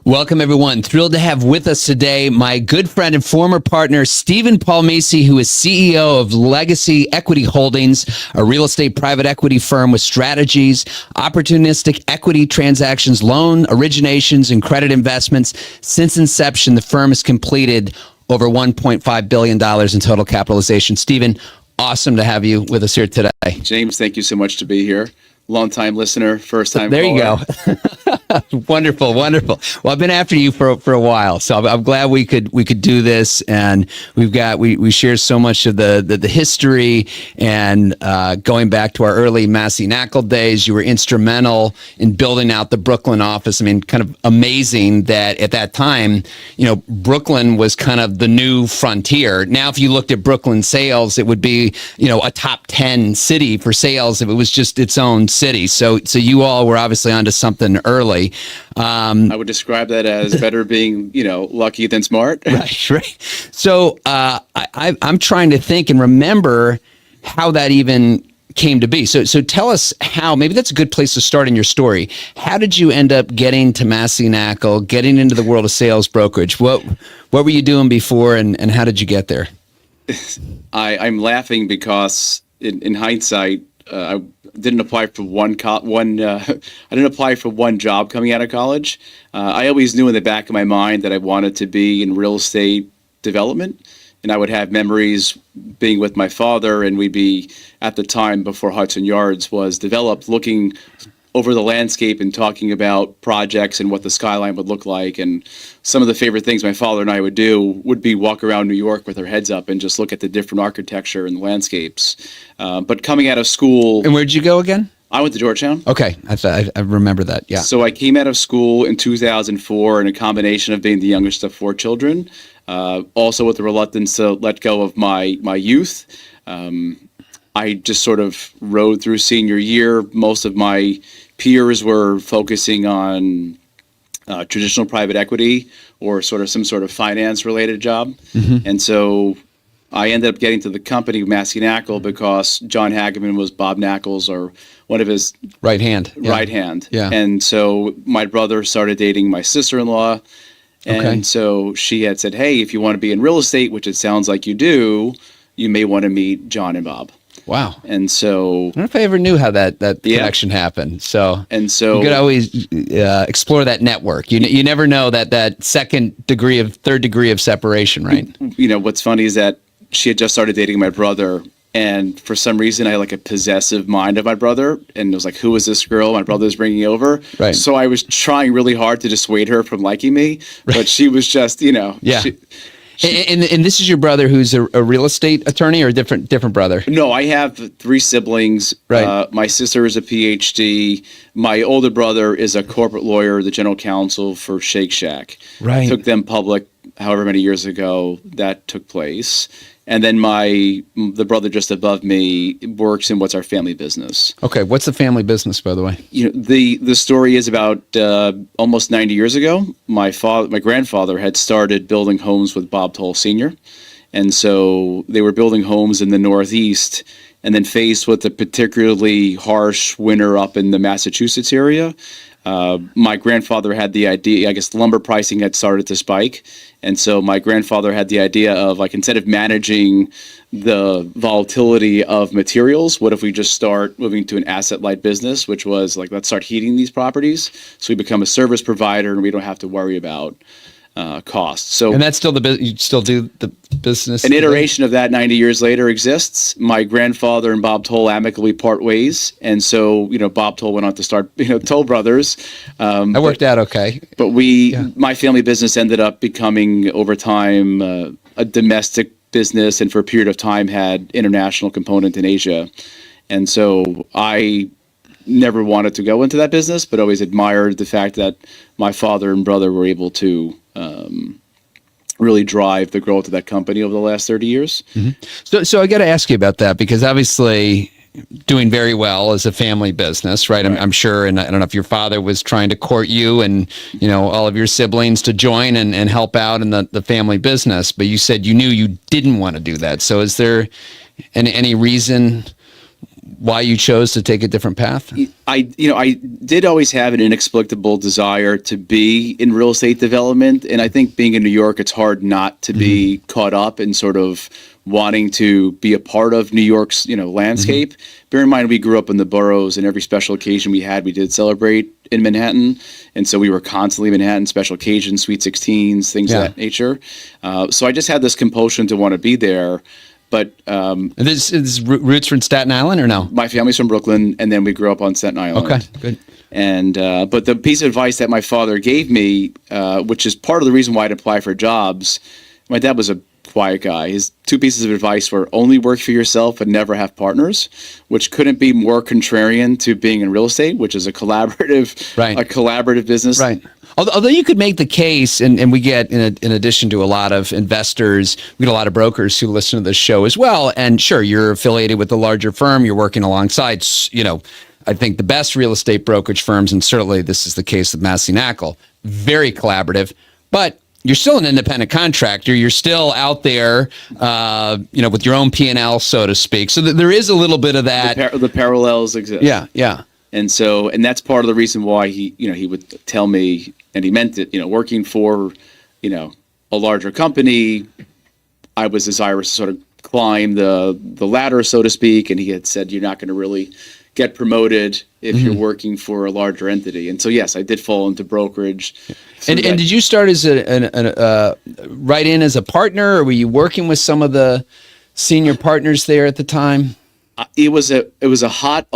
Welcome, everyone. Thrilled to have with us today my good friend and former partner, Stephen Palmese, who is CEO of Legacy Equity Holdings, a real estate private equity firm with strategies, opportunistic equity transactions, loan originations, and credit investments. Since inception, the firm has completed over $1.5 billion in total capitalization. Stephen, awesome to have you with us here today. James, thank you so much to be here. Long-time listener, first-time There caller. you go. Wonderful. Well, I've been after you for a while, so I'm glad we could do this. And we share so much of the history, and going back to our early Macey days. You were instrumental in building out the Brooklyn office. I mean, kind of amazing that at that time, Brooklyn was kind of the new frontier. Now, if you looked at Brooklyn sales, it would be a top 10 city for sales if it was just its own city. So you all were obviously onto something early. I would describe that as better being, lucky than smart. Right. So I'm trying to think and remember how that even came to be. So tell us how. Maybe that's a good place to start in your story. How did you end up getting to Macey, getting into the world of sales brokerage? What were you doing before, and how did you get there? I'm laughing because in hindsight, I didn't apply for I didn't apply for one job coming out of college. I always knew in the back of my mind that I wanted to be in real estate development, and I would have memories being with my father, and we'd be, at the time before Hudson Yards was developed, looking over the landscape and talking about projects and what the skyline would look like. And some of the favorite things my father and I would do would be walk around New York with our heads up and just look at the different architecture and the landscapes. But coming out of school... And where'd you go again? I went to Georgetown. Okay, I remember that, yeah. So I came out of school in 2004 in a combination of being the youngest of four children, also with the reluctance to let go of my youth. I just sort of rode through senior year. Most of my peers were focusing on traditional private equity or some sort of finance related job. Mm-hmm. And so I ended up getting to the company Macey because John Hageman was Bob Knackles, or one of his right hand. Yeah. And so my brother started dating my sister-in-law. And so she had said, hey, if you want to be in real estate, which it sounds like you do, you may want to meet John and Bob. Wow. And so... I don't know if I ever knew how that connection happened. So you could always explore that network. You never know that third degree of separation, right? What's funny is that she had just started dating my brother, and for some reason I had like a possessive mind of my brother, and it was like, who is this girl my brother's bringing over? Right. So I was trying really hard to dissuade her from liking me, but she was just, Yeah. And this is your brother who's a real estate attorney, or a different brother? No, I have three siblings. Right. My sister is a PhD. My older brother is a corporate lawyer, the general counsel for Shake Shack. Right. Took them public however many years ago that took place. And then the brother just above me works in what's our family business. Okay, what's the family business, by the way? The story is about almost 90 years ago. My grandfather had started building homes with Bob Toll Sr., and so they were building homes in the Northeast. And then faced with a particularly harsh winter up in the Massachusetts area, my grandfather had the idea, I guess lumber pricing had started to spike. And so my grandfather had the idea of, like, instead of managing the volatility of materials, what if we just start moving to an asset-light business, which was like, let's start heating these properties so we become a service provider and we don't have to worry about costs. So, and that's still you still do the business? An iteration of that 90 years later exists. My grandfather and Bob Toll amicably part ways. And so, Bob Toll went on to start, Toll Brothers. That worked out okay. But my family business ended up becoming, over time, a domestic business, and for a period of time had international component in Asia. And so I never wanted to go into that business, but always admired the fact that my father and brother were able to really drive the growth of that company over the last 30 years. Mm-hmm. So I got to ask you about that, because obviously doing very well as a family business, right? I'm sure, and I don't know if your father was trying to court you and all of your siblings to join and help out in the family business, but you said you knew you didn't want to do that. So is there any reason why you chose to take a different path? I did always have an inexplicable desire to be in real estate development. And I think being in New York, it's hard not to be caught up in sort of wanting to be a part of New York's, landscape. Bear in mind, we grew up in the boroughs, and every special occasion we had, we did celebrate in Manhattan. And so we were constantly in Manhattan, special occasions, Sweet 16s, things of that nature. So I just had this compulsion to want to be there. But This is roots from Staten Island or no? my family's from Brooklyn, and then we grew up on Staten Island. Okay, good. And but the piece of advice that my father gave me, which is part of the reason why I'd apply for jobs, my dad was a quiet guy. His two pieces of advice were only work for yourself and never have partners, which couldn't be more contrarian to being in real estate, which is a collaborative business. Right. Although you could make the case, and we get, in addition to a lot of investors, we get a lot of brokers who listen to this show as well. And sure, you're affiliated with a larger firm, you're working alongside, I think the best real estate brokerage firms, and certainly this is the case with Macey very collaborative, but you're still an independent contractor. You're still out there, with your own P&L, so to speak. So there is a little bit of that. The parallels exist. Yeah. And that's part of the reason why he would tell me, and he meant it, working for, a larger company, I was desirous to sort of climb the ladder, so to speak. And he had said, you're not going to really get promoted if you're working for a larger entity. And so, yes, I did fall into brokerage. And did you start as right in as a partner, or were you working with some of the senior partners there at the time? It was a hot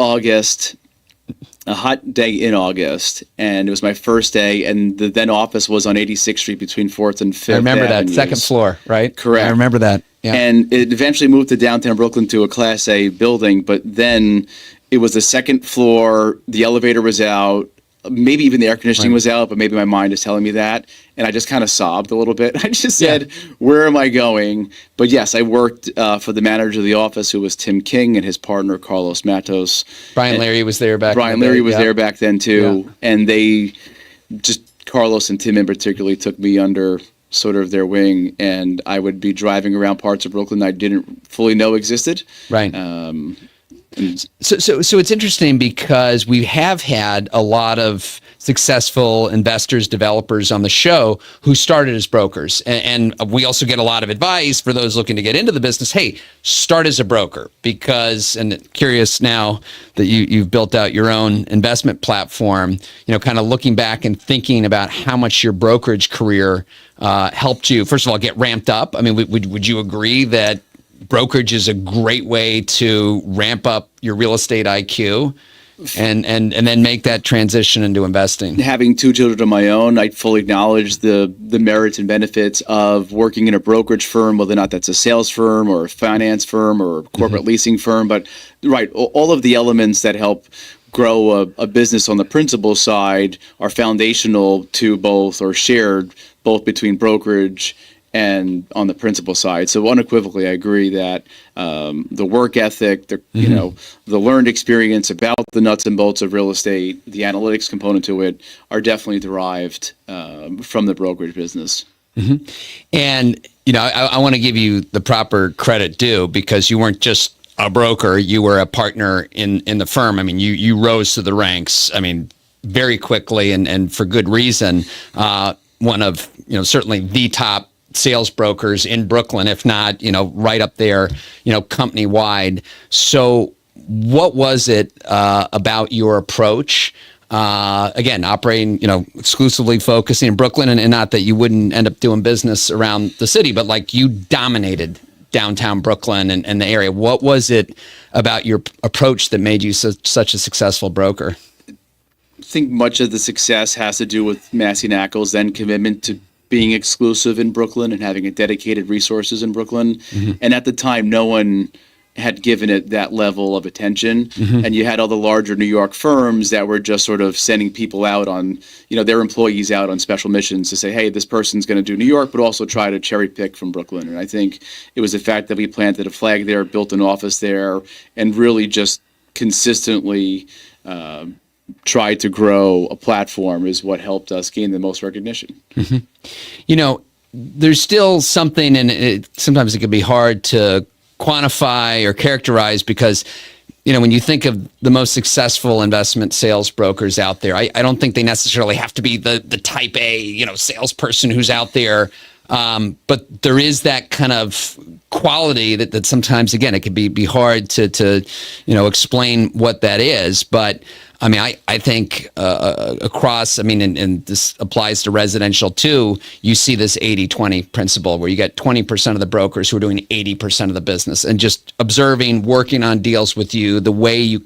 day in August, and it was my first day, and the then office was on 86th Street between 4th and 5th. I remember Avenues. that, second floor, right? Correct. I remember that. Yeah. And it eventually moved to downtown Brooklyn to a Class A building, but then it was the second floor, the elevator was out, maybe even the air conditioning was out, but maybe my mind is telling me that. And I just kind of sobbed a little bit. I just said, where am I going? But yes, I worked for the manager of the office, who was Tim King, and his partner, Carlos Matos. Brian Larry was there back Brian Larry was there back then, too. Yeah. And they Carlos and Tim in particular, took me under sort of their wing, and I would be driving around parts of Brooklyn I didn't fully know existed. Right. So it's interesting because we have had a lot of successful investors, developers on the show who started as brokers. And we also get a lot of advice for those looking to get into the business. Hey, start as a broker because, and curious now that you've built out your own investment platform, kind of looking back and thinking about how much your brokerage career helped you, first of all, get ramped up. I mean, would you agree that brokerage is a great way to ramp up your real estate IQ and then make that transition into investing? Having two children of my own, I fully acknowledge the merits and benefits of working in a brokerage firm, whether or not that's a sales firm or a finance firm or a corporate leasing firm. But all of the elements that help grow a business on the principal side are foundational to both, or shared both between brokerage and on the principal side. So unequivocally, I agree that the work ethic, the learned experience about the nuts and bolts of real estate, the analytics component to it, are definitely derived from the brokerage business. And I want to give you the proper credit due, because you weren't just a broker; you were a partner in the firm. I mean, you rose to the ranks. I mean, very quickly and for good reason. One of certainly the top sales brokers in Brooklyn, if not, right up there, company wide. So what was it about your approach? Again, operating, exclusively focusing in Brooklyn, and not that you wouldn't end up doing business around the city, but like you dominated downtown Brooklyn and the area. What was it about your approach that made you such a successful broker? I think much of the success has to do with Macey Nackle's then commitment to being exclusive in Brooklyn and having a dedicated resources in Brooklyn. And at the time, no one had given it that level of attention. And you had all the larger New York firms that were just sort of sending people out on, their employees out on special missions to say, hey, this person's going to do New York, but also try to cherry pick from Brooklyn. And I think it was the fact that we planted a flag there, built an office there, and really just consistently tried to grow a platform is what helped us gain the most recognition. There's still something, and sometimes it can be hard to quantify or characterize, because when you think of the most successful investment sales brokers out there, I don't think they necessarily have to be the type A, salesperson who's out there. But there is that kind of quality that sometimes, again, it can be hard to explain what that is. But I mean, I think across, and this applies to residential too, you see this 80-20 principle where you get 20% of the brokers who are doing 80% of the business, and just observing, working on deals with you, the way you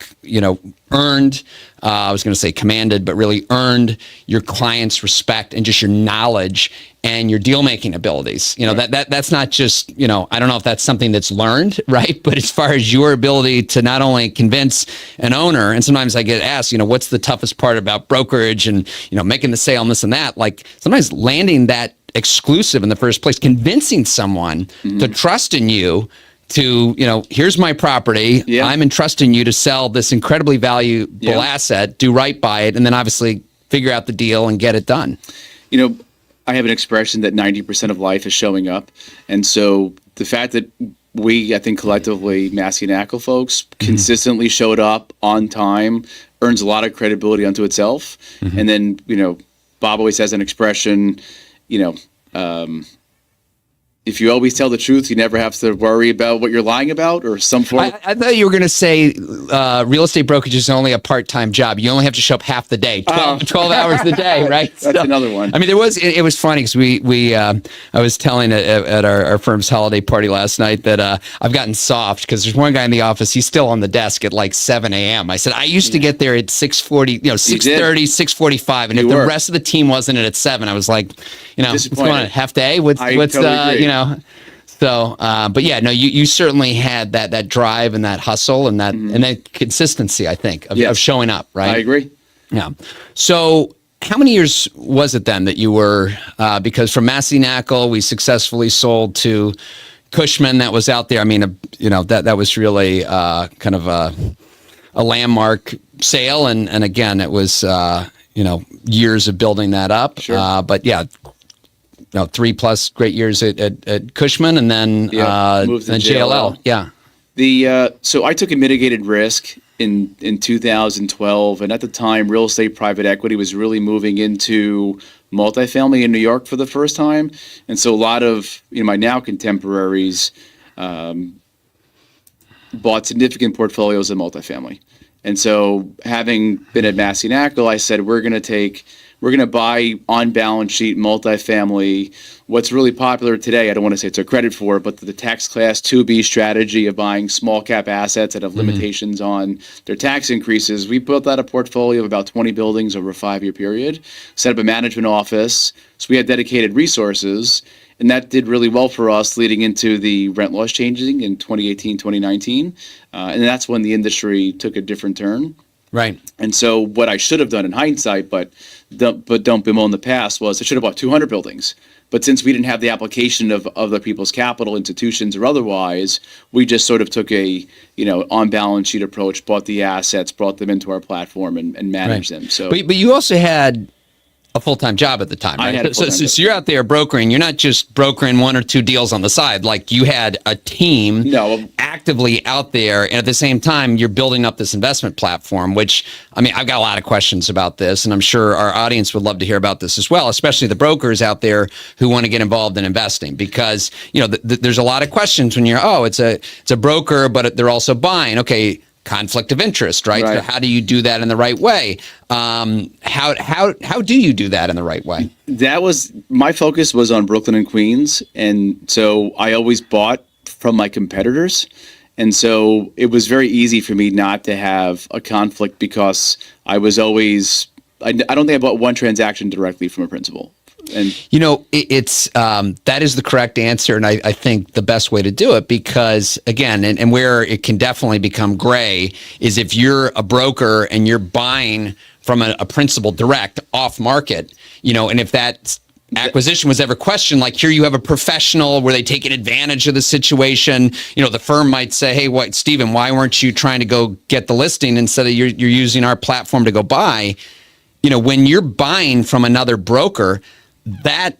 earned, I was going to say commanded, but really earned your clients' respect and just your knowledge and your deal-making abilities. That's not just, I don't know if that's something that's learned, right? But as far as your ability to not only convince an owner, and sometimes I get asked, what's the toughest part about brokerage and, making the sale and this and that, like sometimes landing that exclusive in the first place, convincing someone to trust in you to, here's my property. Yeah. I'm entrusting you to sell this incredibly valuable asset, do right by it, and then obviously figure out the deal and get it done. I have an expression that 90% of life is showing up. And so the fact that we, I think collectively, Macey and Ackle folks, consistently showed up on time earns a lot of credibility unto itself. And then, Bob always has an expression, if you always tell the truth, you never have to worry about what you're lying about, or some form. I thought you were going to say real estate brokerage is only a part-time job. You only have to show up half the day, 12 hours a day, right? That's another one. I mean, it was funny because I was telling at our firm's holiday party last night that I've gotten soft because there's one guy in the office. He's still on the desk at like 7 a.m. I said, I used to get there at 6:40, 6:30, 6:45. And if the rest of the team wasn't at 7, I was like, what's going on? Half day? What's totally So, but yeah, no, you certainly had that drive and that hustle and that consistency, I think, of showing up, right? I agree. Yeah. So how many years was it then that you were, because from Macey and Ackle, we successfully sold to Cushman that was out there. I mean, that was really kind of a landmark sale. And again, it was, years of building that up. Sure. But yeah, 3+ great years at Cushman, and then moved to JLL. Yeah. So I took a mitigated risk in 2012, and at the time, real estate private equity was really moving into multifamily in New York for the first time, and so a lot of my now contemporaries bought significant portfolios of multifamily, and so having been at Macey and Ackle, I said we're going to buy on balance sheet multifamily. What's really popular today, I don't want to say it's a credit for, but the tax class 2B strategy of buying small cap assets that have limitations on their tax increases. We built out a portfolio of about 20 buildings over a 5-year period, set up a management office. So we had dedicated resources, and that did really well for us leading into the rent laws changing in 2018, 2019. And that's when the industry took a different turn. Right. And so what I should have done in hindsight, but don't bemoan the past, was I should have bought 200 buildings. But since we didn't have the application of other people's capital, institutions or otherwise, we just sort of took a on balance sheet approach, bought the assets, brought them into our platform, and managed them. So, but you also had a full-time job at the time, right? I had a full-time job. So you're out there brokering. You're not just brokering 1 or 2 deals on the side. Like you had a team actively out there, and at the same time, you're building up this investment platform, which, I've got a lot of questions about this, and I'm sure our audience would love to hear about this as well, especially the brokers out there who want to get involved in investing, because, there's a lot of questions when it's a broker, but they're also buying. Okay, conflict of interest, right? So how do you do that in the right way? How do you do that in the right way? That was my focus was on Brooklyn and Queens, and so I always bought from my competitors, and so it was very easy for me not to have a conflict because I was always. I don't think I bought one transaction directly from a principal. And it's that is the correct answer, and I think the best way to do it, because again, and where it can definitely become gray is if you're a broker and you're buying from a principal direct off market, and if that acquisition was ever questioned, like here you have a professional where they taking advantage of the situation, the firm might say, hey, Stephen, why weren't you trying to go get the listing instead of you're using our platform to go buy? When you're buying from another broker, that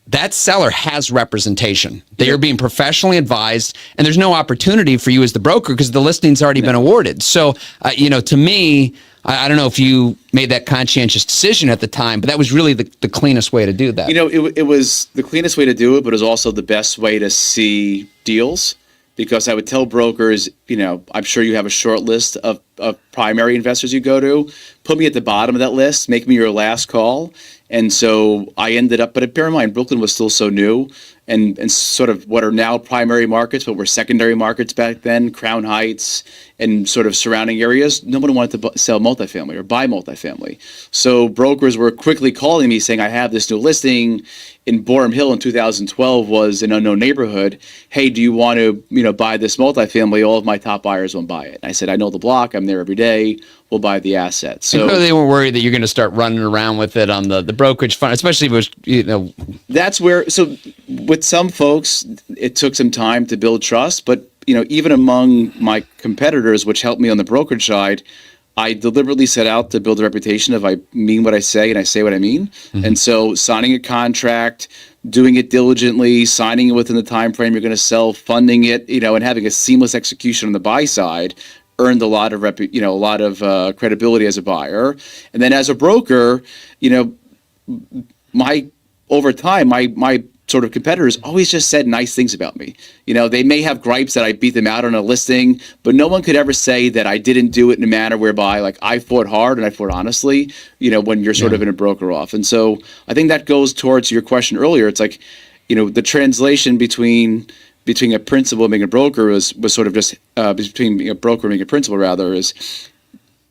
that seller has representation. They are being professionally advised, and there's no opportunity for you as the broker because the listing's already been awarded. So, to me, I don't know if you made that conscientious decision at the time, but that was really the cleanest way to do that. It was the cleanest way to do it, but it was also the best way to see deals, because I would tell brokers, I'm sure you have a short list of primary investors you go to. Put me at the bottom of that list, make me your last call. And so I ended up, but bear in mind, Brooklyn was still so new, and sort of what are now primary markets, but were secondary markets back then, Crown Heights and sort of surrounding areas. Nobody wanted to sell multifamily or buy multifamily. So brokers were quickly calling me saying, I have this new listing in Borum Hill in 2012, was an unknown neighborhood. Hey, do you want to, buy this multifamily? All of my top buyers won't buy it. And I said, I know the block. I'm there every day. We'll buy the asset. So they weren't worried that you're going to start running around with it on the brokerage fund, especially if it was, That's where, so with some folks, it took some time to build trust, but, even among my competitors, which helped me on the brokerage side, I deliberately set out to build a reputation of I mean what I say and I say what I mean. Mm-hmm. And so signing a contract, doing it diligently, signing it within the time frame you're going to sell, funding it, and having a seamless execution on the buy side earned a lot of credibility as a buyer. And then as a broker, my sort of competitors always just said nice things about me. They may have gripes that I beat them out on a listing, but no one could ever say that I didn't do it in a manner whereby, like, I fought hard and I fought honestly, when you're sort of in a broker off. And so I think that goes towards your question earlier. It's like, the translation between a principal and being a broker was sort of just between being a broker and being a principal rather is,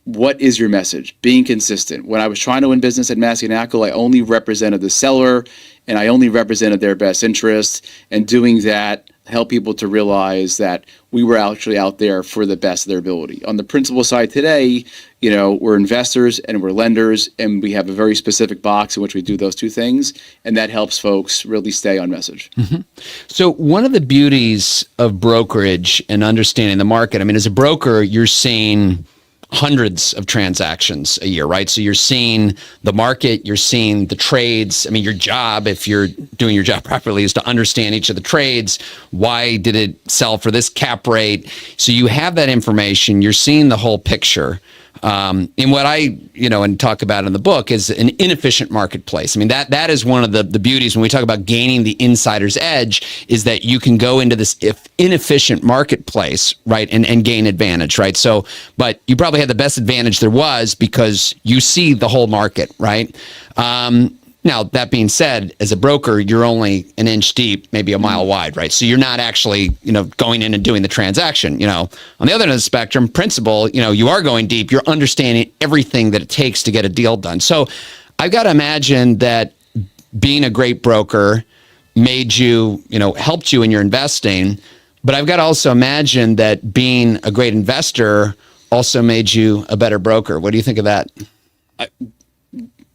what is your message? Being consistent. When I was trying to win business at Macey and Ackle, I only represented the seller and I only represented their best interest. And doing that helped people to realize that we were actually out there for the best of their ability. On the principal side today, we're investors and we're lenders, and we have a very specific box in which we do those two things. And that helps folks really stay on message. Mm-hmm. So one of the beauties of brokerage and understanding the market, as a broker, you're seeing hundreds of transactions a year, right? So you're seeing the market, you're seeing the trades. Your job, if you're doing your job properly, is to understand each of the trades. Why did it sell for this cap rate? So you have that information. You're seeing the whole picture. And what I, and talk about in the book is an inefficient marketplace. That is one of the beauties when we talk about gaining the insider's edge, is that you can go into this inefficient marketplace, right, and gain advantage, right? So, but you probably had the best advantage there was because you see the whole market, right? Now, that being said, as a broker, you're only an inch deep, maybe a mile wide, right? So you're not actually, going in and doing the transaction. On the other end of the spectrum, principal, you are going deep. You're understanding everything that it takes to get a deal done. So I've got to imagine that being a great broker made you, helped you in your investing. But I've got to also imagine that being a great investor also made you a better broker. What do you think of that?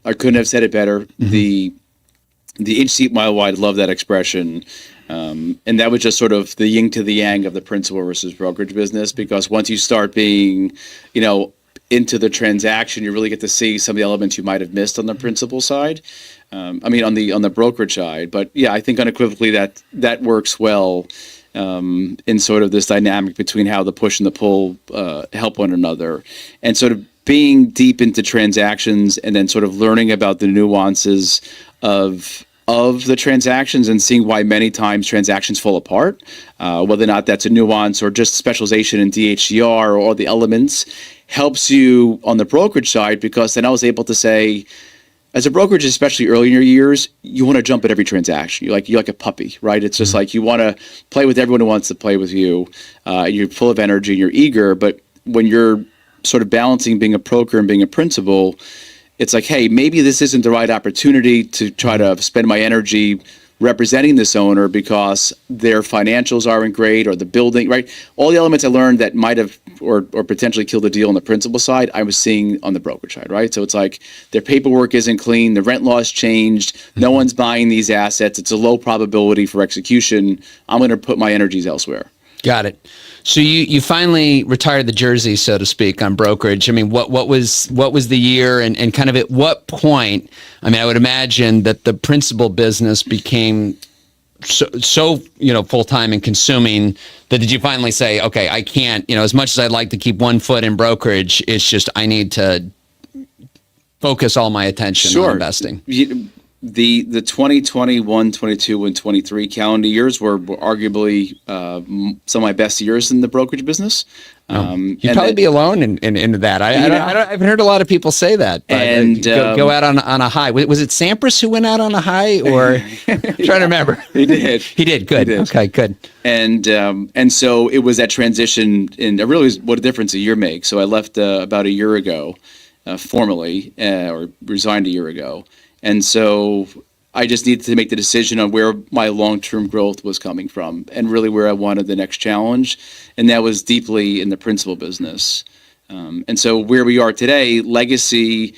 I couldn't have said it better. Mm-hmm. The inch deep, mile wide, love that expression. And that was just sort of the yin to the yang of the principal versus brokerage business, because once you start being, into the transaction, you really get to see some of the elements you might have missed on the principal side. On the brokerage side. But yeah, I think unequivocally that works well in sort of this dynamic between how the push and the pull help one another, and sort of being deep into transactions and then sort of learning about the nuances of the transactions and seeing why many times transactions fall apart, whether or not that's a nuance or just specialization in DHCR or all the elements, helps you on the brokerage side, because then I was able to say, as a brokerage, especially early in your years, you want to jump at every transaction. You're like a puppy, right? It's just like you want to play with everyone who wants to play with you. You're full of energy and you're eager, but when you're sort of balancing being a broker and being a principal, it's like, hey, maybe this isn't the right opportunity to try to spend my energy representing this owner because their financials aren't great, or the building, right? All the elements I learned that might have or potentially killed the deal on the principal side, I was seeing on the brokerage side, right? So it's like their paperwork isn't clean, the rent law's changed, no one's buying these assets, it's a low probability for execution. I'm going to put my energies elsewhere. Got it. So you finally retired the jersey, so to speak, on Brokerage. I mean, what was the year, and kind of at what point? I mean, I would imagine that the principal business became so full time and consuming that did you finally say, okay, I can't, as much as I'd like to keep one foot in Brokerage, it's just I need to focus all my attention on investing. The 2021, 22, and 23 calendar years were arguably some of my best years in the brokerage business. You'd probably be alone in that. I haven't heard a lot of people say that. But and go out on a high. Was it Sampras who went out on a high, or I'm trying to remember? He did. He did. Good. He did. Okay. Good. And so it was that transition, and I realized what a difference a year makes. So I left about a year ago, formally, or resigned a year ago. And so I just needed to make the decision on where my long-term growth was coming from and really where I wanted the next challenge. And that was deeply in the principal business. And so where we are today, Legacy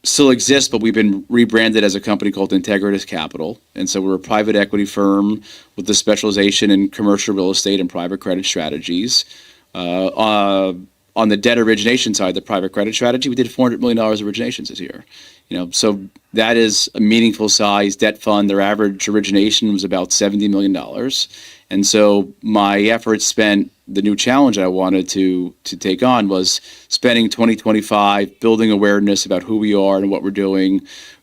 still exists, but we've been rebranded as a company called Integritas Capital. And so we're a private equity firm with a specialization in commercial real estate and private credit strategies. On the debt origination side, the private credit strategy, we did $400 million of originations this year. So that is a meaningful size debt fund. Their average origination was about $70 million. And so my efforts spent, the new challenge I wanted to take on was spending 2025 building awareness about who we are and what we're doing,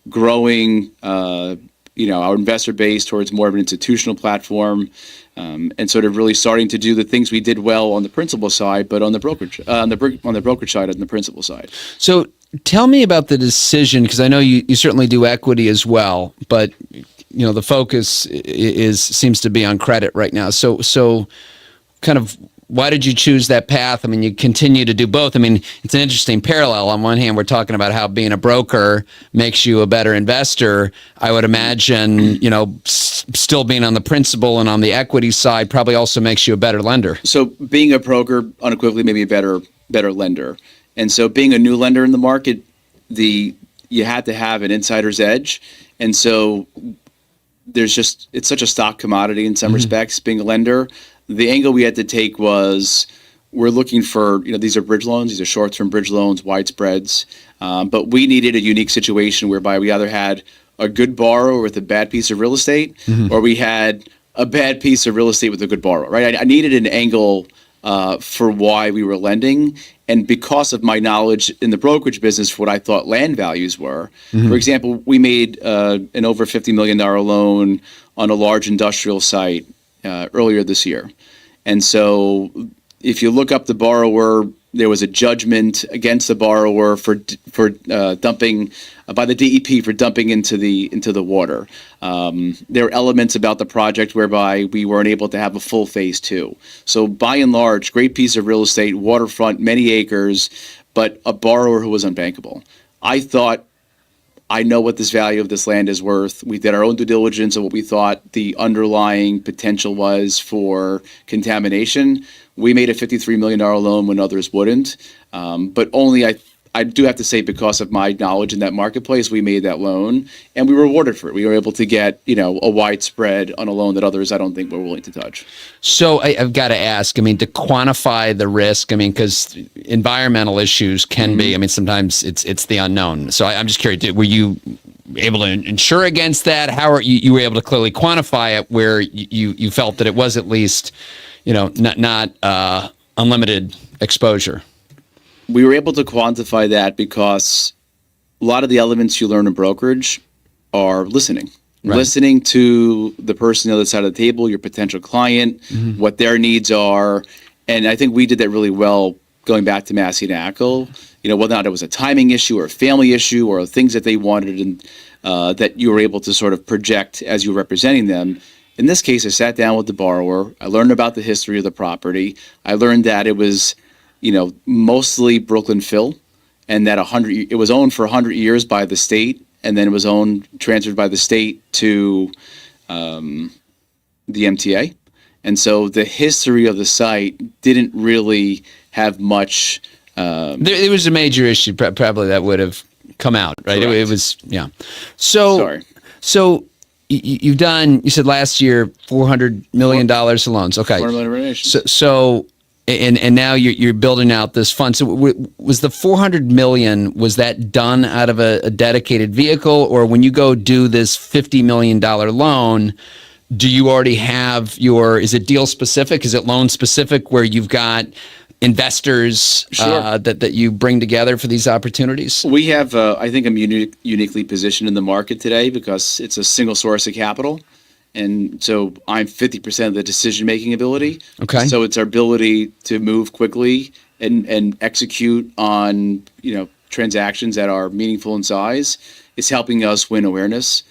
growing our investor base towards more of an institutional platform, and sort of really starting to do the things we did well on the principal side, but on the brokerage on the brokerage side and the principal side. So tell me about the decision, because I know you certainly do equity as well, but the focus seems to be on credit right now. So kind of why did you choose that path? I mean, you continue to do both. I mean, it's an interesting parallel. On one hand, we're talking about how being a broker makes you a better investor. I would imagine, still being on the principal and on the equity side probably also makes you a better lender. So being a broker unequivocally made me a better lender. And so being a new lender in the market, you had to have an insider's edge. And so it's such a stock commodity in some respects, being a lender. The angle we had to take was we're looking for, these are bridge loans, these are short-term bridge loans, wide spreads, but we needed a unique situation whereby we either had a good borrower with a bad piece of real estate, or we had a bad piece of real estate with a good borrower, right? I needed an angle for why we were lending, and because of my knowledge in the brokerage business for what I thought land values were. For example, we made an over $50 million loan on a large industrial site earlier this year. And so if you look up the borrower, there was a judgment against the borrower for dumping by the DEP for dumping into the water. There are elements about the project whereby we weren't able to have a full phase 2. So by and large, great piece of real estate, waterfront, many acres, but a borrower who was unbankable. I thought, I know what this value of this land is worth. We did our own due diligence of what we thought the underlying potential was for contamination. We made a $53 million loan when others wouldn't, but only I do have to say, because of my knowledge in that marketplace, we made that loan and we were rewarded for it. We were able to get, a wide spread on a loan that others I don't think were willing to touch. So I've got to ask, to quantify the risk, because environmental issues can be, sometimes it's the unknown. So I'm just curious, were you able to insure against that? How are you were able to clearly quantify it where you felt that it was at least, not unlimited exposure? We were able to quantify that because a lot of the elements you learn in brokerage are listening. Right. Listening to the person on the other side of the table, your potential client, what their needs are. And I think we did that really well going back to Macey and Ackle. Whether or not it was a timing issue or a family issue or things that they wanted and that you were able to sort of project as you were representing them. In this case, I sat down with the borrower. I learned about the history of the property. I learned that it was mostly Brooklyn fill, and that it was owned for 100 years by the state, and then it was transferred by the state to the MTA. And so the history of the site didn't really have much. There was a major issue probably that would have come out, right? It was, yeah. Sorry. So you've done, you said last year, $400 million of loans. Okay. 400 million origination. So and now you're building out this fund. So was the 400 million, was that done out of a dedicated vehicle, or when you go do this $50 million loan, do you already have is it deal specific? Is it loan specific where you've got investors that you bring together for these opportunities? We have, I think I'm uniquely positioned in the market today because it's a single source of capital. And so I'm 50% of the decision-making ability. Okay. So it's our ability to move quickly and execute on, transactions that are meaningful in size. It's helping us win awareness.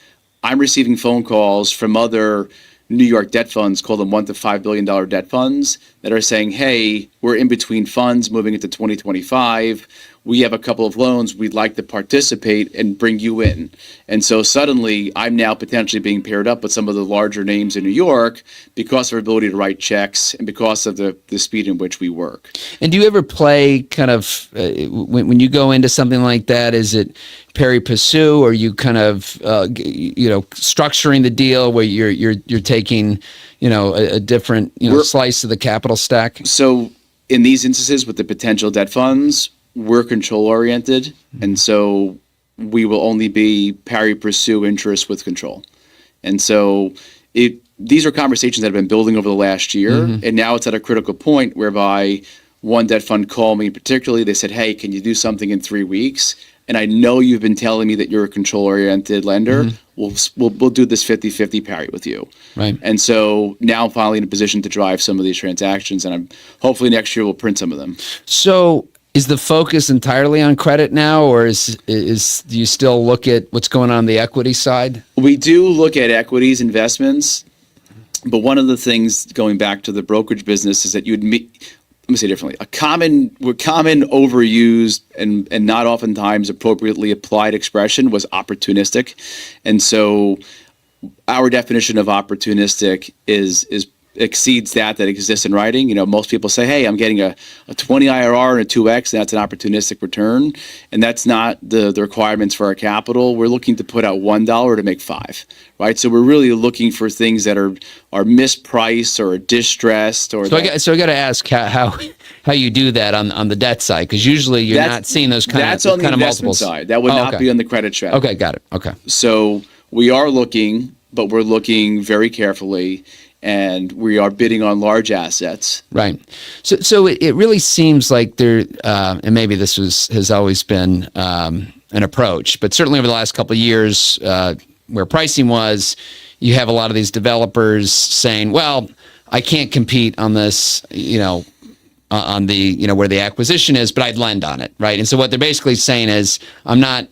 I'm receiving phone calls from other New York debt funds, call them $1 to $5 billion debt funds, that are saying, hey, we're in between funds moving into 2025. We have a couple of loans. We'd like to participate and bring you in. And so suddenly I'm now potentially being paired up with some of the larger names in New York because of our ability to write checks and because of the speed in which we work. And do you ever play kind of, when you go into something like that, is it pari passu, or you kind of, structuring the deal where you're taking, a different, slice of the capital stack? So in these instances with the potential debt funds, we're control oriented, and so we will only be pari passu interest with control. And so these are conversations that have been building over the last year, and now it's at a critical point whereby one debt fund called me particularly. They said, hey, can you do something in 3 weeks? And I know you've been telling me that you're a control oriented lender. We'll do this 50-50 pari with you. Right. And so now I'm finally in a position to drive some of these transactions, and hopefully next year we'll print some of them. So is the focus entirely on credit now, or do you still look at what's going on the equity side? We do look at equities investments, but one of the things going back to the brokerage business is that let me say differently. A common overused and not oftentimes appropriately applied expression was opportunistic. And so our definition of opportunistic exceeds that exists in writing. Most people say, hey, I'm getting a 20 IRR and a 2X, and that's an opportunistic return. And that's not the requirements for our capital. We're looking to put out $1 to make 5, right? So we're really looking for things that are mispriced or distressed. So I got to ask how you do that on the debt side, because usually you're not seeing those kind of multiples. That's on the investment side. That would not be on the credit strategy. Okay, got it. Okay. So we are looking, but we're looking very carefully, and we are bidding on large assets. Right. So it really seems like there, and maybe this has always been an approach, but certainly over the last couple of years, where pricing was, you have a lot of these developers saying, well, I can't compete on this, on the, where the acquisition is, but I'd lend on it, right? And so what they're basically saying is, I'm not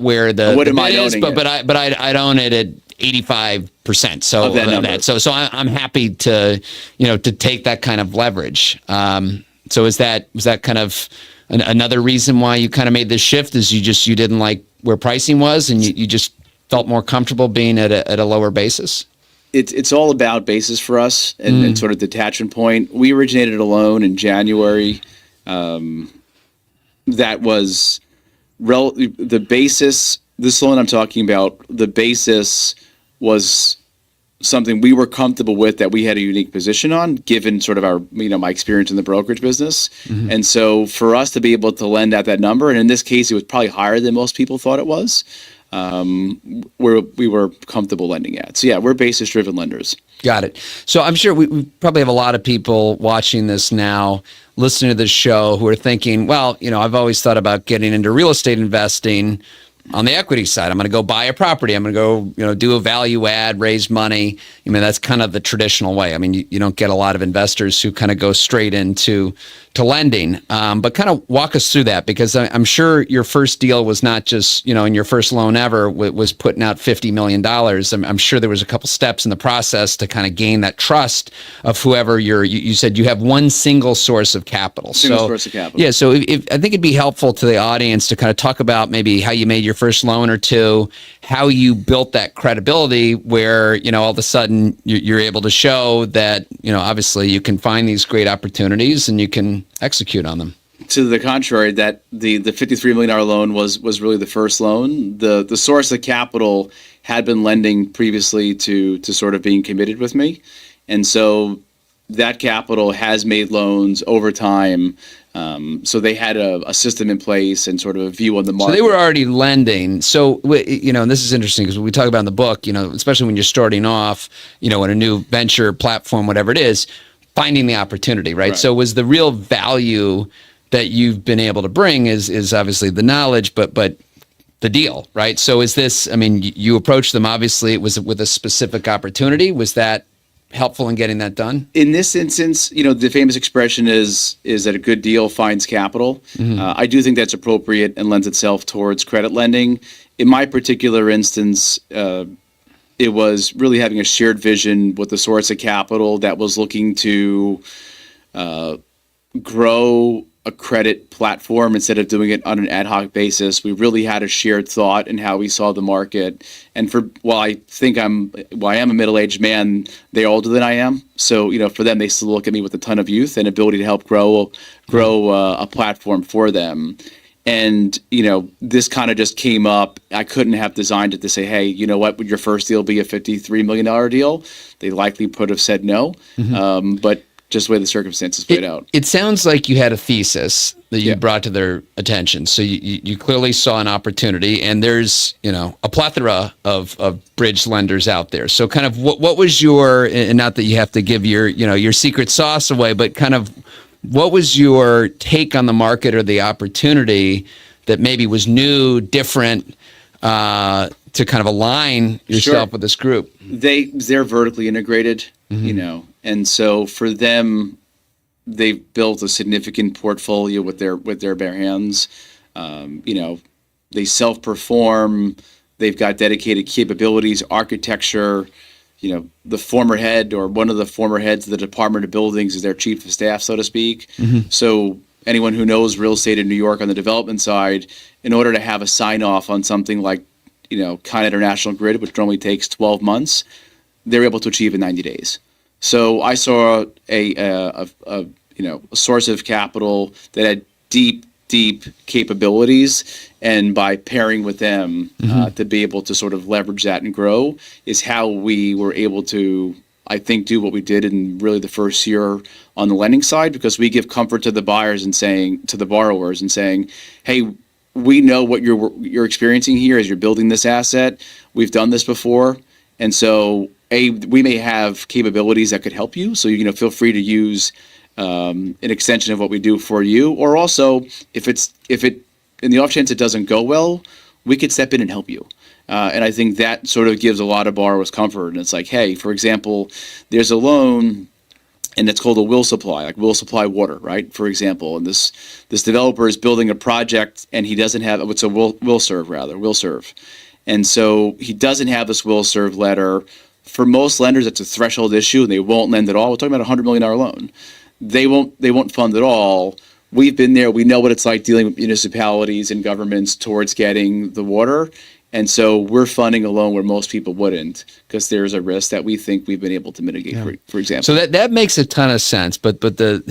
where the bid is, but I'd own it at 85%. So of that number. So I'm happy to take that kind of leverage. So was that kind of another reason why you kind of made this shift? Is you didn't like where pricing was, and you just felt more comfortable being at a lower basis? It's all about basis for us and sort of detachment point. We originated a loan in January. That was the basis. This loan I'm talking about, the basis was something we were comfortable with, that we had a unique position on, given sort of our, my experience in the brokerage business. And so for us to be able to lend at that number, and in this case, it was probably higher than most people thought it was, we were comfortable lending at. So yeah, we're basis-driven lenders. Got it. So I'm sure we probably have a lot of people watching this now, listening to this show, who are thinking, well, I've always thought about getting into real estate investing on the equity side. I'm going to go buy a property. I'm going to go, do a value add, raise money. That's kind of the traditional way. You don't get a lot of investors who kind of go straight into lending. But kind of walk us through that, because I'm sure your first deal was not just, in your first loan ever was putting out $50 million. I'm sure there was a couple steps in the process to kind of gain that trust of whoever you said you have one single source of capital. Source of capital. Yeah. So I think it'd be helpful to the audience to kind of talk about maybe how you made your first loan or two, how you built that credibility where, all of a sudden you're able to show that, obviously you can find these great opportunities and you can execute on them. to the contrary, that the $53 million loan was really the first loan. The source of capital had been lending previously to sort of being committed with me. And so that capital has made loans over time. So they had a system in place and sort of a view on the market. So they were already lending. So, and this is interesting because we talk about in the book, especially when you're starting off, in a new venture platform, whatever it is, finding the opportunity, right? So was the real value that you've been able to bring is obviously the knowledge, but the deal, right? So is this, you approached them, obviously it was with a specific opportunity. Was that helpful in getting that done? In this instance, the famous expression is that a good deal finds capital. I do think that's appropriate and lends itself towards credit lending. In my particular instance, it was really having a shared vision with the source of capital that was looking to grow a credit platform instead of doing it on an ad hoc basis. We really had a shared thought in how we saw the market. And while I am a middle-aged man, they're older than I am. So, for them, they still look at me with a ton of youth and ability to help grow a platform for them. And, this kind of just came up. I couldn't have designed it to say, hey, you know what, would your first deal be a $53 million deal? They likely could have said no. But just the way the circumstances played out. It sounds like you had a thesis that you brought to their attention. So you clearly saw an opportunity, and there's, a plethora of bridge lenders out there. So kind of what was your, and not that you have to give your secret sauce away, but kind of what was your take on the market or the opportunity that maybe was new, different, to kind of align yourself with this group? They're vertically integrated, and so for them, they've built a significant portfolio with their bare hands. They self-perform. They've got dedicated capabilities, architecture. The former head or one of the former heads of the Department of Buildings is their chief of staff, so to speak. So anyone who knows real estate in New York on the development side, in order to have a sign-off on something like, Con International Grid, which normally takes 12 months, they're able to achieve in 90 days. So I saw a source of capital that had deep capabilities, and by pairing with them to be able to sort of leverage that and grow is how we were able to, I think, do what we did in really the first year on the lending side, because we give comfort to the buyers and to the borrowers and saying, hey, we know what you're experiencing here as you're building this asset. We've done this before, and so we may have capabilities that could help you. So feel free to use an extension of what we do for you, or also if it in the off chance it doesn't go well, we could step in and help you. And I think that sort of gives a lot of borrowers comfort. And it's like, hey, for example, there's a loan, and it's called a will supply, like will supply water, right? For example, and this developer is building a project, and he doesn't have what's a will serve, and so he doesn't have this will serve letter. For most lenders, it's a threshold issue, and they won't lend at all. We're talking about a $100 million loan. They won't fund at all. We've been there. We know what it's like dealing with municipalities and governments towards getting the water. And so we're funding a loan where most people wouldn't, because there's a risk that we think we've been able to mitigate, for example. So that makes a ton of sense, but it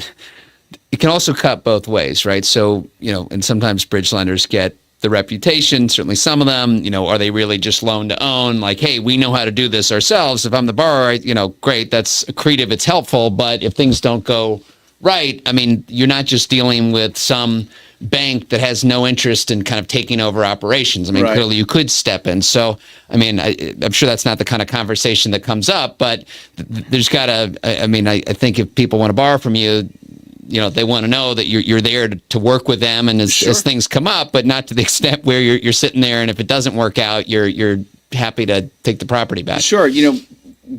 can also cut both ways, right? So, and sometimes bridge lenders get the reputation, certainly some of them, are they really just loan to own? Like, hey, we know how to do this ourselves. If I'm the borrower, great, that's accretive, it's helpful. But if things don't go right, you're not just dealing with some bank that has no interest in kind of taking over operations. Clearly you could step in. So, I'm sure that's not the kind of conversation that comes up, but there's got to, I think if people want to borrow from you, they want to know that you're there to work with them, and as things come up, but not to the extent where you're sitting there, and if it doesn't work out, you're happy to take the property back. Sure.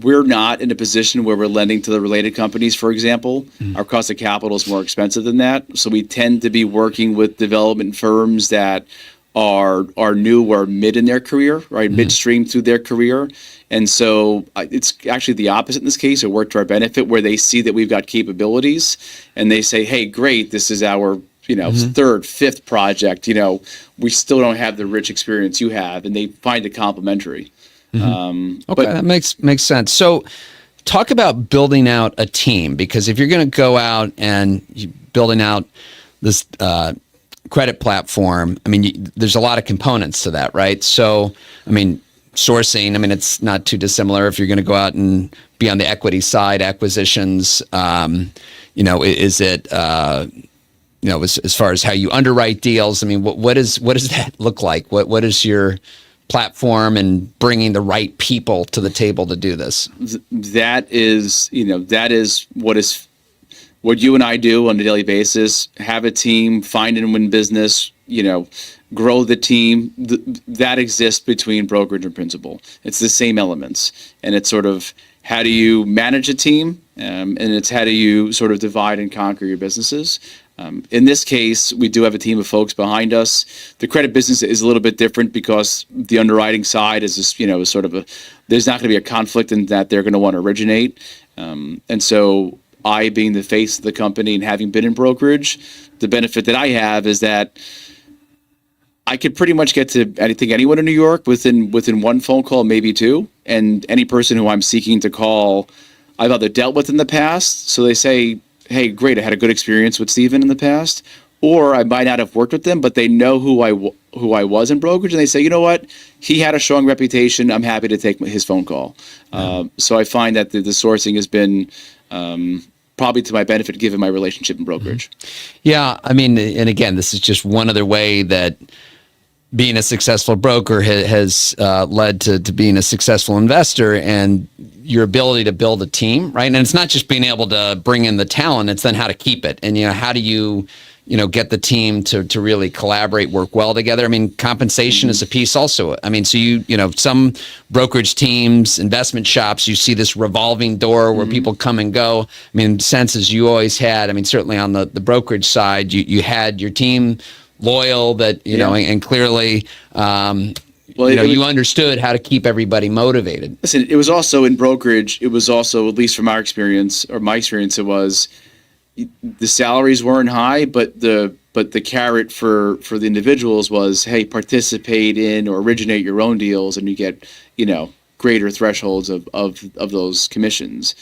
We're not in a position where we're lending to the related companies, for example. Our cost of capital is more expensive than that. So we tend to be working with development firms that are new or mid in their career, right? Midstream through their career. And so it's actually the opposite in this case. It worked to our benefit, where they see that we've got capabilities and they say, hey, great, this is our third, fifth project. We still don't have the rich experience you have, and they find it complementary. Okay, that makes sense. So talk about building out a team, because if you're going to go out and building out this credit platform, I mean, there's a lot of components to that, right? So, I mean, sourcing, I mean, it's not too dissimilar if you're going to go out and be on the equity side, acquisitions. Is it as far as how you underwrite deals? I mean, what does that look like? What is your platform and bringing the right people to the table to do this? That is what you and I do on a daily basis. Have a team, find and win business, grow the team. That exists between brokerage and principal. It's the same elements. And it's sort of, how do you manage a team? And it's how do you sort of divide and conquer your businesses? In this case, we do have a team of folks behind us. The credit business is a little bit different because the underwriting side is just, is sort of there's not going to be a conflict in that they're going to want to originate. And so I, being the face of the company and having been in brokerage, the benefit that I have is that I could pretty much get to anyone in New York within one phone call, maybe two. And any person who I'm seeking to call, I've either dealt with in the past. So they say, hey, great, I had a good experience with Steven in the past. Or I might not have worked with them, but they know who I was in brokerage. And they say, you know what, he had a strong reputation. I'm happy to take his phone call. So I find that the sourcing has been probably to my benefit given my relationship in brokerage. Yeah, I mean, and again, this is just one other way that being a successful broker has led to being a successful investor, and your ability to build a team, right? And it's not just being able to bring in the talent, it's then how to keep it. And, how do you get the team to really collaborate, work well together? I mean, compensation is a piece also. I mean, so some brokerage teams, investment shops, you see this revolving door where people come and go. I mean, senses you always had, I mean, certainly on the brokerage side, you had your team loyal that, and clearly, you understood how to keep everybody motivated. Listen, it was also in brokerage, at least from our experience, or my experience, it was the salaries weren't high, but the carrot for the individuals was, hey, participate in or originate your own deals, and you get, greater thresholds of those commissions.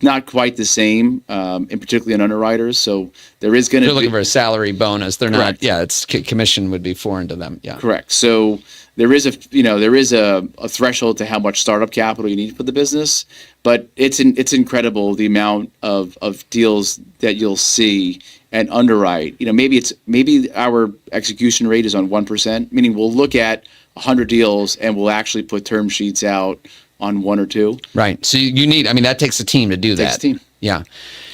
Not quite the same, and particularly on underwriters. So there is going to be... They're looking for a salary bonus. They're Correct. not, it's commission would be foreign to them. Yeah. Correct. So there is a threshold to how much startup capital you need for the business, but it's incredible the amount of deals that you'll see and underwrite. Maybe our execution rate is on 1%, meaning we'll look at 100 deals and we'll actually put term sheets out on one or two. Right. So you need, that takes a team to do that. Takes a team. Yeah.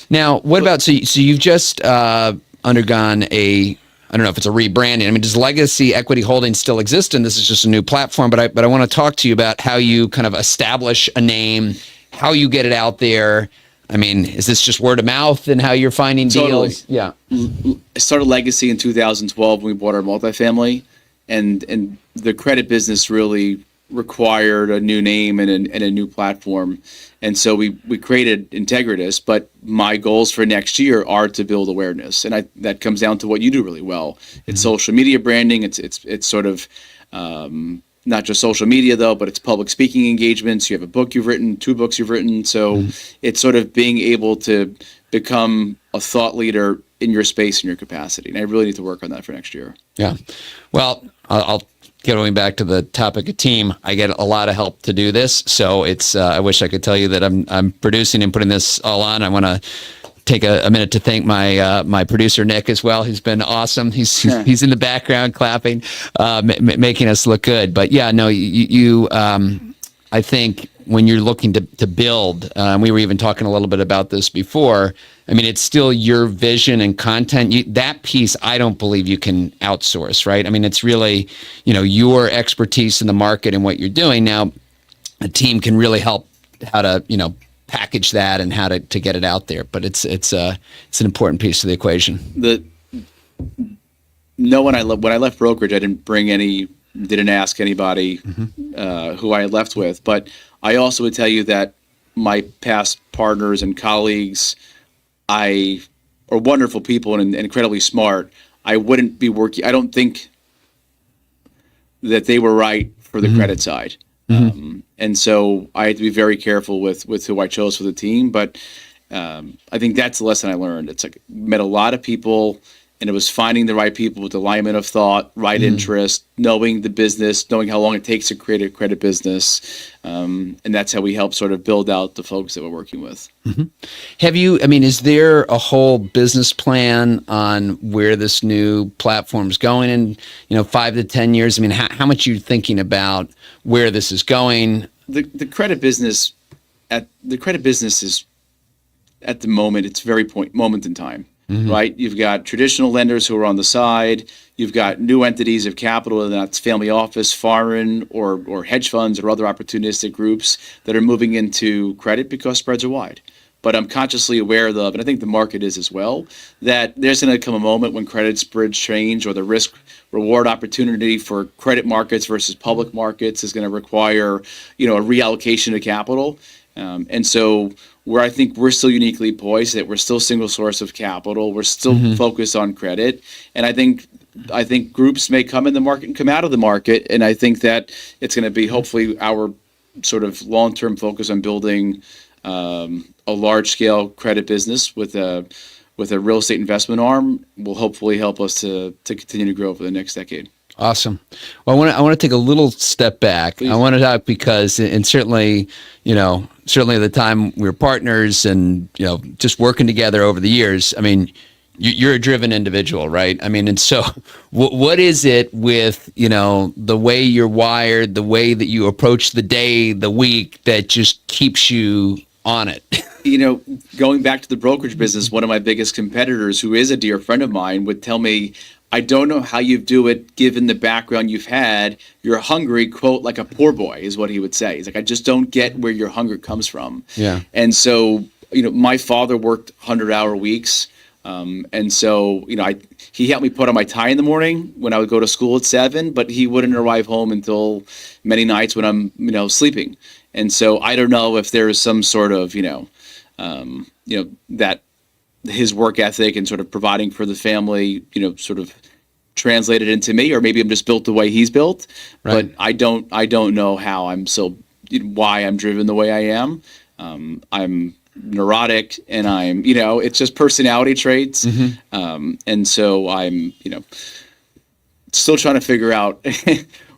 Now, what about, so you've just undergone I don't know if it's a rebranding. I mean, does Legacy Equity Holdings still exist? And this is just a new platform, but I want to talk to you about how you kind of establish a name, how you get it out there. I mean, is this just word of mouth and how you're finding deals? Yeah. I started Legacy in 2012 when we bought our multifamily, and the credit business really required a new name and a new platform. And so we created Integritus, but my goals for next year are to build awareness. And that comes down to what you do really well. It's social media branding. It's sort of not just social media though, but it's public speaking engagements. You have a book you've written, 2 books you've written. So it's sort of being able to become a thought leader in your space and your capacity. And I really need to work on that for next year. Yeah. Well, I'll going back to the topic of team, I get a lot of help to do this. So it's, I wish I could tell you that I'm producing and putting this all on. I want to take a minute to thank my producer, Nick, as well. He's been awesome. He's in the background clapping, making us look good. But yeah, no, you I think when you're looking to build, we were even talking a little bit about this before. I mean, it's still your vision and content. That piece, I don't believe you can outsource, right? I mean, it's really, your expertise in the market and what you're doing. Now, a team can really help how to, package that and how to get it out there. But it's an important piece of the equation. When I left brokerage, I didn't ask anybody who I had left with. But I also would tell you that my past partners and colleagues are wonderful people and incredibly smart. I wouldn't be working. I don't think that they were right for the credit side. And so I had to be very careful with who I chose for the team. But I think that's the lesson I learned. It's like met a lot of people and it was finding the right people with alignment of thought, right interest, knowing the business, knowing how long it takes to create a credit business. And that's how we help sort of build out the folks that we're working with. Have you, I mean, is there a whole business plan on where this new platform is going in, 5 to 10 years? I mean, how much are you thinking about where this is going? The credit business is at the moment, it's very moment in time, right? You've got traditional lenders who are on the side. You've got new entities of capital, whether that's family office, foreign, or hedge funds or other opportunistic groups that are moving into credit because spreads are wide. But I'm consciously aware of, and I think the market is as well, that there's going to come a moment when credit spreads change, or the risk reward opportunity for credit markets versus public markets is going to require, a reallocation of capital. And so where I think we're still uniquely poised, that we're still single source of capital, we're still focused on credit. And I think groups may come in the market and come out of the market. And I think that it's going to be hopefully our sort of long-term focus on building a large-scale credit business with a real estate investment arm will hopefully help us to continue to grow for the next decade. Awesome. Well, I want to take a little step back. Please. I want to talk because, and certainly at the time we were partners and, just working together over the years, I mean, you're a driven individual, right? I mean, and so what is it with, the way you're wired, the way that you approach the day, the week, that just keeps you on it? Going back to the brokerage business, one of my biggest competitors, who is a dear friend of mine, would tell me, I don't know how you do it given the background you've had. You're hungry, quote, like a poor boy, is what he would say. He's like, I just don't get where your hunger comes from. Yeah. And so, my father worked 100-hour weeks. And so, he helped me put on my tie in the morning when I would go to school at 7, but he wouldn't arrive home until many nights when I'm, sleeping. And so I don't know if there is some sort of, that his work ethic and sort of providing for the family, sort of translated into me, or maybe I'm just built the way he's built. Right. But I don't know how why I'm driven the way I am. I'm neurotic, and I'm, it's just personality traits. And so I'm, still trying to figure out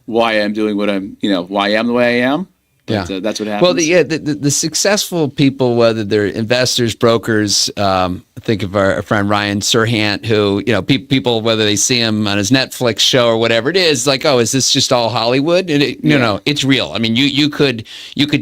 why I'm doing what I'm, why I am the way I am. But, yeah, that's what happens. Well, the successful people, whether they're investors, brokers, think of our friend Ryan Serhant, who, people, whether they see him on his Netflix show or whatever it is, like, oh, is this just all Hollywood? And no, it's real. I mean, you could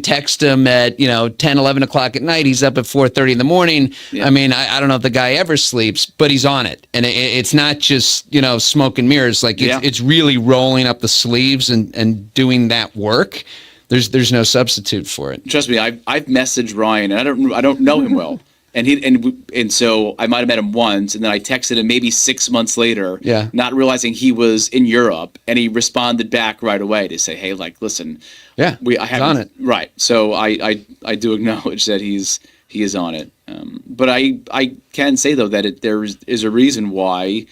text him at 10, 11 o'clock at night. He's up at 4:30 in the morning. Yeah. I mean, I don't know if the guy ever sleeps, but he's on it, and it's not just smoke and mirrors. Like it's really rolling up the sleeves and doing that work. There's no substitute for it. Trust me, I've messaged Ryan, and I don't know him well, and so I might have met him once, and then I texted him maybe 6 months later, not realizing he was in Europe, and he responded back right away to say, hey, like, listen, I haven't on it, right? So I do acknowledge that he is on it, but I can say though that there is a reason why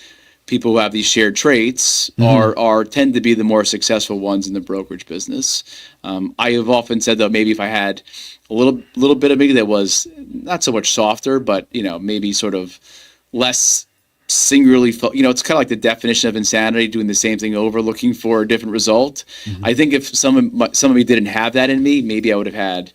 people who have these shared traits are tend to be the more successful ones in the brokerage business. I have often said, though, maybe if I had a little bit of me that was not so much softer, but maybe sort of less singularly, it's kind of like the definition of insanity, doing the same thing over, looking for a different result. I think if some of me didn't have that in me, maybe I would have had,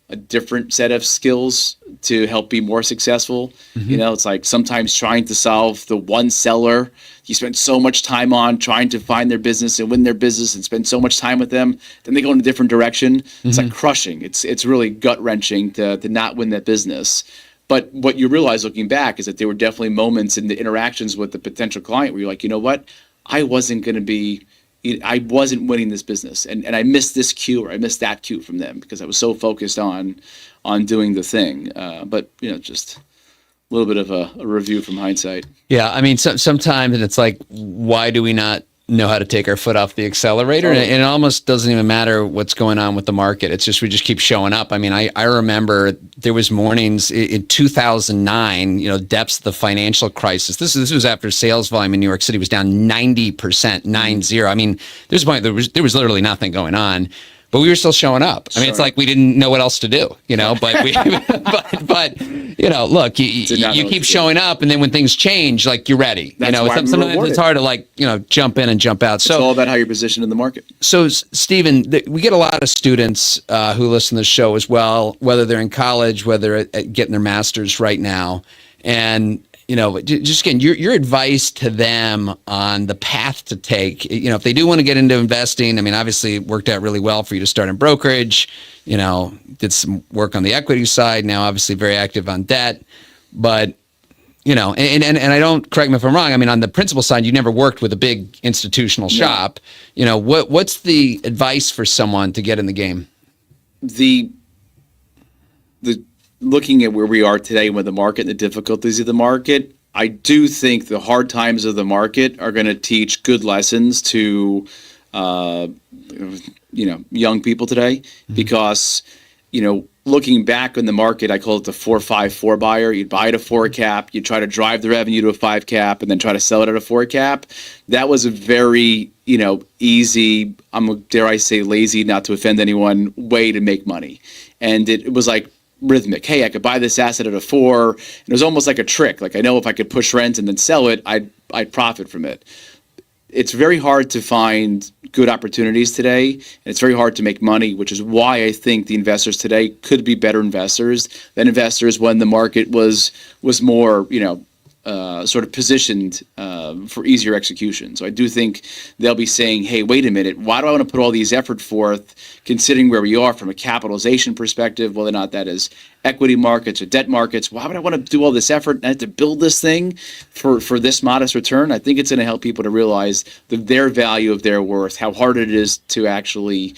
a different set of skills to help be more successful. It's like sometimes trying to solve the one seller you spend so much time on, trying to find their business and win their business and spend so much time with them, then they go in a different direction. It's like crushing. It's really gut-wrenching to not win that business. But what you realize looking back is that there were definitely moments in the interactions with the potential client where you're like, you know what? I wasn't winning this business, and I missed this cue or I missed that cue from them because I was so focused on doing the thing. But just a little bit of a review from hindsight. Yeah, I mean, sometimes it's like, why do we not know how to take our foot off the accelerator? And it almost doesn't even matter what's going on with the market. It's just we just keep showing up. I mean, I remember there was mornings in 2009, depths of the financial crisis. This was after sales volume in New York City was down 90%, 90. I mean, there's a point there was literally nothing going on. but we were still showing up. I mean, it's Sure. like we didn't know what else to do, but we, but look, you Did not know you what keep to do. showing up, and then when things change, like you're ready. That's why we were Sometimes rewarded. it's hard to jump in and jump out. It's all about how you're positioned in the market. So, Stephen, we get a lot of students who listen to the show as well, whether they're in college, whether at getting their master's right now. And, just again, your advice to them on the path to take, if they do want to get into investing, I mean, obviously it worked out really well for you to start in brokerage, did some work on the equity side, now obviously very active on debt. But and I don't, correct me if I'm wrong, I mean, on the principal side, you never worked with a big institutional shop. What's the advice for someone to get in the game? The looking at where we are today with the market and the difficulties of the market, I do think the hard times of the market are going to teach good lessons to young people today, because looking back in the market, I call it the 4-5-4 buyer. You'd buy at a 4 cap, you try to drive the revenue to a 5 cap, and then try to sell it at a 4 cap. That was a very, easy, dare I say lazy, not to offend anyone, way to make money. And it was like rhythmic. Hey, I could buy this asset at a 4. And it was almost like a trick. Like, I know if I could push rent and then sell it, I'd profit from it. It's very hard to find good opportunities today, and it's very hard to make money, which is why I think the investors today could be better investors than investors when the market was more, sort of positioned for easier execution. So I do think they'll be saying, hey, wait a minute, why do I want to put all these effort forth, considering where we are from a capitalization perspective, whether or not that is equity markets or debt markets? Why would I want to do all this effort and have to build this thing for this modest return? I think it's going to help people to realize their value of their worth, how hard it is to actually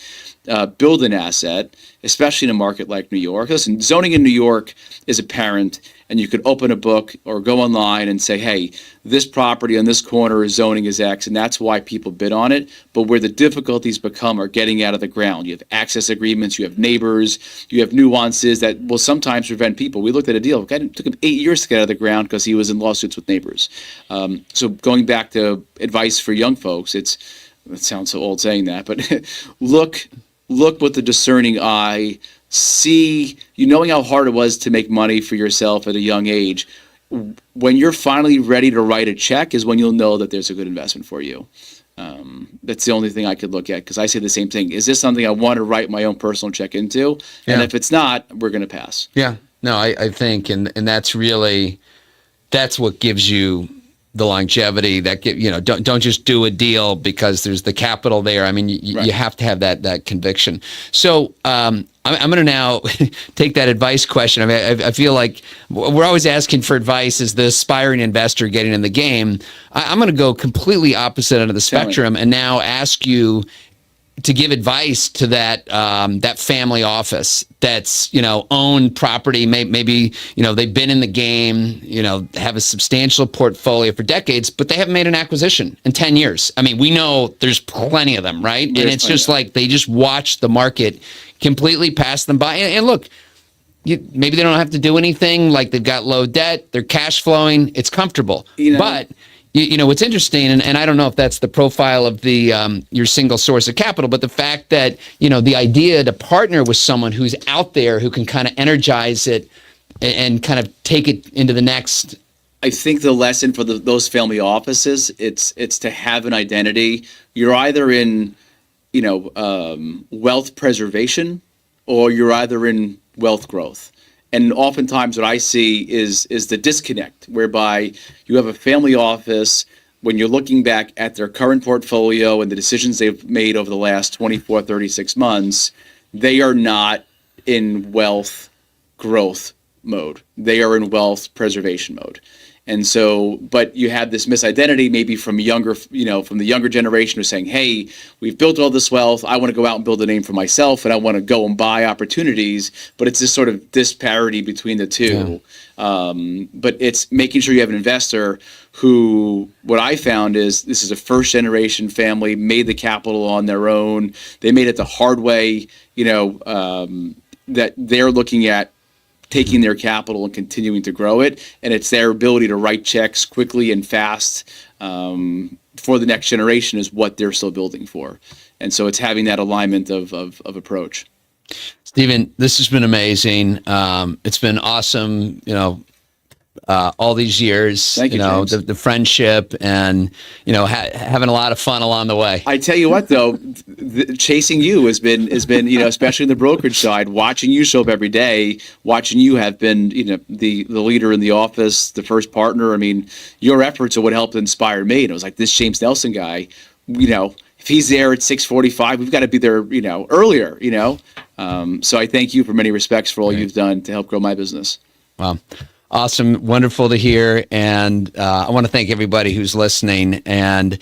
build an asset, especially in a market like New York. Listen, zoning in New York is apparent, and you could open a book or go online and say, hey, this property on this corner is zoning is X, and that's why people bid on it. But where the difficulties become are getting out of the ground. You have access agreements, you have neighbors, you have nuances that will sometimes prevent people. We looked at a deal. It took him 8 years to get out of the ground because he was in lawsuits with neighbors. So going back to advice for young folks, it sounds so old saying that, but look with the discerning eye, see, knowing how hard it was to make money for yourself at a young age. When you're finally ready to write a check is when you'll know that there's a good investment for you. That's the only thing I could look at, because I say the same thing. Is this something I want to write my own personal check into? And if it's not, we're going to pass. Yeah, no, I think, and that's what gives you the longevity. That don't just do a deal because there's the capital there. I mean, you have to have that conviction. So I'm going to now take that advice question. I mean, I feel like we're always asking for advice as the aspiring investor getting in the game. I'm going to go completely opposite end of the spectrum and now ask you to give advice to that family office that's owned property, maybe they've been in the game, have a substantial portfolio for decades, but they haven't made an acquisition in 10 years. I mean, we know there's plenty of them, right? And it's just like they just watch the market completely pass them by. And look, maybe they don't have to do anything. Like, they've got low debt, they're cash flowing, it's comfortable. But what's interesting, and I don't know if that's the profile of the your single source of capital, but the fact that the idea to partner with someone who's out there who can kind of energize it and kind of take it into the next. I think the lesson for those family offices, it's to have an identity. You're either in wealth preservation, or you're either in wealth growth. And oftentimes what I see is the disconnect, whereby you have a family office, when you're looking back at their current portfolio and the decisions they've made over the last 24, 36 months, they are not in wealth growth mode. They are in wealth preservation mode. And so, but you have this misidentity maybe from from the younger generation who's saying, hey, we've built all this wealth. I want to go out and build a name for myself, and I want to go and buy opportunities. But it's this sort of disparity between the two. Yeah. But it's making sure you have an investor who, what I found is, this is a first generation family, made the capital on their own. They made it the hard way, that they're looking at taking their capital and continuing to grow it, and it's their ability to write checks quickly and fast for the next generation is what they're still building for. And so it's having that alignment of approach. Stephen, this has been amazing. It's been awesome, all these years, Thank you, James. the friendship and, having a lot of fun along the way. I tell you what, though, chasing you has been, especially in the brokerage side, watching you show up every day, watching you have been, the leader in the office, the first partner. I mean, your efforts are what helped inspire me. And it was like, this James Nelson guy, if he's there at 6:45, we've got to be there, earlier, So I thank you for many respects for all you've done to help grow my business. Wow. Awesome. Wonderful to hear. And I want to thank everybody who's listening. And,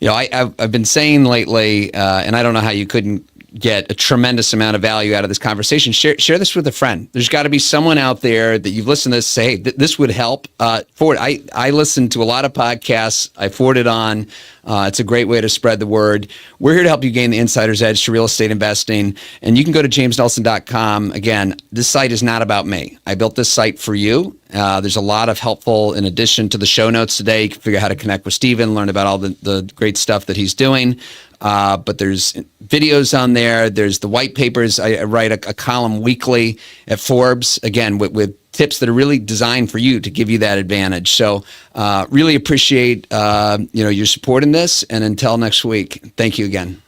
I've been saying lately, and I don't know how you couldn't get a tremendous amount of value out of this conversation. Share this with a friend. There's got to be someone out there that you've listened to this say, hey, this would help. Forward. I listen to a lot of podcasts. I forward it on. It's a great way to spread the word. We're here to help you gain the insider's edge to real estate investing. And you can go to jamesnelson.com. Again, this site is not about me. I built this site for you. There's a lot of helpful, in addition to the show notes today, you can figure out how to connect with Stephen, learn about all the great stuff that he's doing. But there's videos on there. There's the white papers. I write a column weekly at Forbes, again, with tips that are really designed for you to give you that advantage. So really appreciate your support in this. And until next week, thank you again.